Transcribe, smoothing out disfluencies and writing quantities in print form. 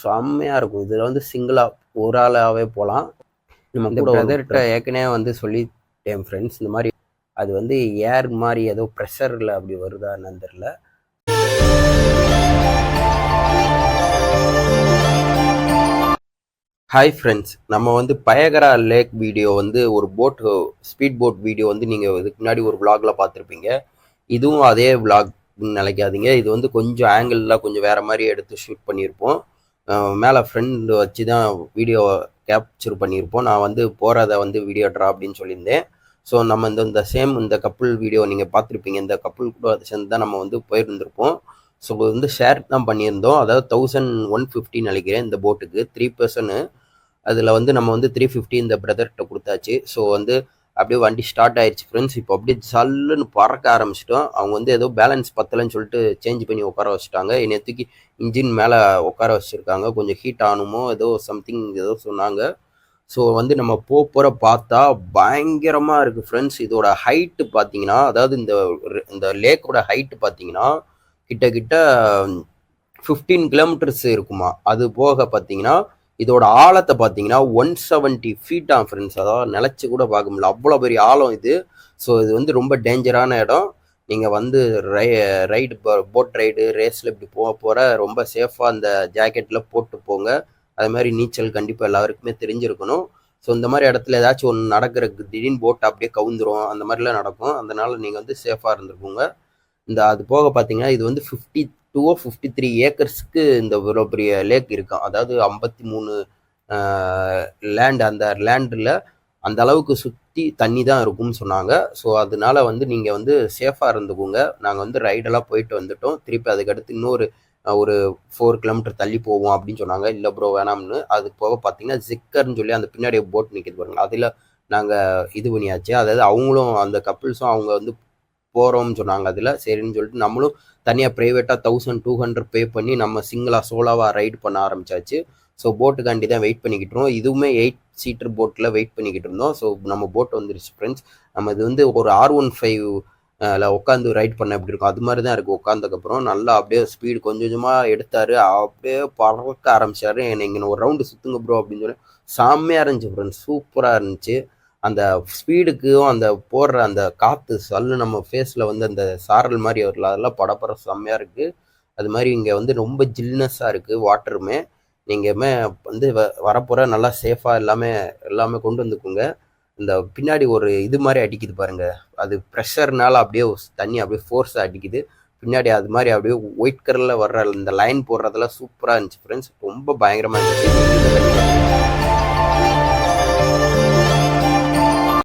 செம்மையாக இருக்கும். இதில் வந்து சிங்கிளாக ஒரு ஆளாகவே போகலாம். நம்ம இந்த பிரதர்கிட்ட ஏற்கனவே வந்து சொல்லிட்டேன் ஃப்ரெண்ட்ஸ், இந்த மாதிரி அது வந்து ஏர் மாதிரி ஏதோ ப்ரெஷரில் அப்படி வருதா என்னன்னு தெரில. ஹாய் ஃப்ரெண்ட்ஸ், நம்ம வந்து பயகரா லேக் வீடியோ வந்து ஒரு ஸ்பீட் போட் வீடியோ வந்து நீங்கள் இதுக்கு முன்னாடி ஒரு விளாகில் பார்த்துருப்பீங்க. இதுவும் அதே விளாக்னு நினைக்காதீங்க. இது வந்து கொஞ்சம் ஆங்கிள்லாம் கொஞ்சம் வேறு மாதிரி எடுத்து ஷூட் பண்ணியிருப்போம். மேலே ஃப்ரெண்டு வச்சு தான் வீடியோ கேப்சர் பண்ணியிருப்போம். நான் வந்து போகிறத வந்து வீடியோ ட்ரா அப்படின்னு சொல்லியிருந்தேன். ஸோ நம்ம இந்த கப்புள் வீடியோ நீங்கள் பார்த்துருப்பீங்க. இந்த கப்புள் கூட சேர்ந்து தான் நம்ம வந்து போயிருந்திருப்போம். ஸோ வந்து ஷேர் தான் பண்ணியிருந்தோம். அதாவது 1150 நினைக்கிறேன் இந்த போட்டுக்கு 3 பர்சனு. அதில் வந்து நம்ம வந்து 350 இந்த பிரதர்கிட்ட கொடுத்தாச்சு. ஸோ வந்து அப்படியே வண்டி ஸ்டார்ட் ஆயிடுச்சு ஃப்ரெண்ட்ஸ். இப்போ அப்படியே ஜல்லுன்னு பறக்க ஆரம்பிச்சிட்டோம். அவங்க வந்து ஏதோ பேலன்ஸ் பத்தலைன்னு சொல்லிட்டு சேஞ்ச் பண்ணி உட்கார வச்சுட்டாங்க. என்னை தூக்கி இன்ஜின் மேலே உட்கார வச்சுருக்காங்க. கொஞ்சம் ஹீட் ஆகணுமோ ஏதோ சம்திங் ஏதோ சொன்னாங்க. ஸோ வந்து நம்ம போகிற பார்த்தா பயங்கரமாக இருக்குது ஃப்ரெண்ட்ஸ். இதோட ஹைட்டு பார்த்தீங்கன்னா, அதாவது இந்த லேக்கோட ஹைட்டு பார்த்தீங்கன்னா கிட்ட 15 கிலோமீட்டர்ஸ் இருக்குமா. அது போக பார்த்தீங்கன்னா இதோட ஆழத்தை பார்த்தீங்கன்னா 170 ஃபீட்டா ஃப்ரெண்ட்ஸ். அதாவது நிலச்சி கூட பார்க்க முடியல, அவ்வளோ பெரிய ஆழம் இது. ஸோ இது வந்து ரொம்ப டேஞ்சரான இடம். நீங்கள் வந்து போட் ரைடு ரேஸில் இப்படி போகிற ரொம்ப சேஃபாக அந்த ஜாக்கெட்டில் போட்டு போங்க. அது மாதிரி நீச்சல் கண்டிப்பாக எல்லாருக்குமே தெரிஞ்சிருக்கணும். ஸோ இந்த மாதிரி இடத்துல ஏதாச்சும் ஒன்று நடக்கிறதுக்கு திடீர்னு போட் அப்படியே கவுந்துரும், அந்த மாதிரிலாம் நடக்கும். அதனால் நீங்கள் வந்து சேஃபாக இருந்துருக்குங்க. அது போக பார்த்தீங்கன்னா இது வந்து 53 ஏக்கர்ஸ்க்கு இந்த இவ்வளோ பெரிய லேக் இருக்கும். அதாவது 53 லேண்ட். அந்த லேண்டில் அந்த அளவுக்கு சுற்றி தண்ணி தான் இருக்கும்னு சொன்னாங்க. ஸோ அதனால வந்து நீங்கள் வந்து சேஃபாக இருந்துக்குங்க. நாங்கள் வந்து ரைடெல்லாம் போயிட்டு வந்துட்டோம். திருப்பி அதுக்கடுத்து இன்னொரு ஒரு 4 கிலோமீட்டர் தள்ளி போவோம் அப்படின்னு சொன்னாங்க. இல்லை ப்ரோ வேணாம்னு. அது போக பார்த்தீங்கன்னா ஜிக்கர்னு சொல்லி அந்த பின்னாடி போட் நிற்கிது பாருங்க, அதில் நாங்கள் இது பண்ணியாச்சு. அதாவது அவங்களும் அந்த கப்புள்ஸும் அவங்க வந்து போகிறோம்னு சொன்னாங்க. அதில் சரின்னு சொல்லிட்டு நம்மளும் தனியாக ப்ரைவேட்டாக 1200 பே பண்ணி நம்ம சிங்கிளாக சோலாவாக ரைடு பண்ண ஆரம்பிச்சாச்சு. ஸோ போட்டுக்காண்டி தான் வெயிட் பண்ணிக்கிட்டு இருந்தோம். இதுவுமே 8 சீட்டர் போட்டில் வெயிட் பண்ணிக்கிட்டு இருந்தோம். ஸோ நம்ம போட் வந்துருச்சு ஃப்ரெண்ட்ஸ். நம்ம இது வந்து ஒரு R15 உட்காந்து ரைட் பண்ண எப்படி இருக்கும் அது மாதிரி தான் இருக்குது. உட்காந்ததுக்கப்புறம் நல்லா அப்படியே ஸ்பீடு கொஞ்சம் கொஞ்சமாக எடுத்தார். அப்படியே பறக்க ஆரம்பிச்சார். என்னை இங்கே ஒரு ரவுண்டு சுற்றுங்க ப்ரோ அப்படின்னு சொல்லி செம்மையாக இருந்துச்சு ஃப்ரெண்ட்ஸ். சூப்பராக இருந்துச்சு. அந்த ஸ்பீடுக்கும் அந்த போடுற அந்த காற்று சல்லு நம்ம ஃபேஸில் வந்து அந்த சாரல் மாதிரி வரல, அதெல்லாம் படப்பட செம்மையாக இருக்குது. அது மாதிரி இங்கே வந்து ரொம்ப ஜில்னஸாக இருக்குது வாட்டருமே. நீங்கள்மே வந்து வரப்போகிற நல்லா சேஃபாக எல்லாமே கொண்டு வந்துக்குங்க. இந்த பின்னாடி ஒரு இது மாதிரி அடிக்குது பாருங்கள், அது ப்ரெஷர்னால அப்படியே தண்ணி அப்படியே ஃபோர்ஸாக அடிக்குது பின்னாடி. அது மாதிரி அப்படியே ஒயிட் கலரில் வர்ற இந்த லைன் போடுறதெல்லாம் சூப்பராக இருந்துச்சு ஃப்ரெண்ட்ஸ். ரொம்ப பயங்கரமாக இருந்துச்சு.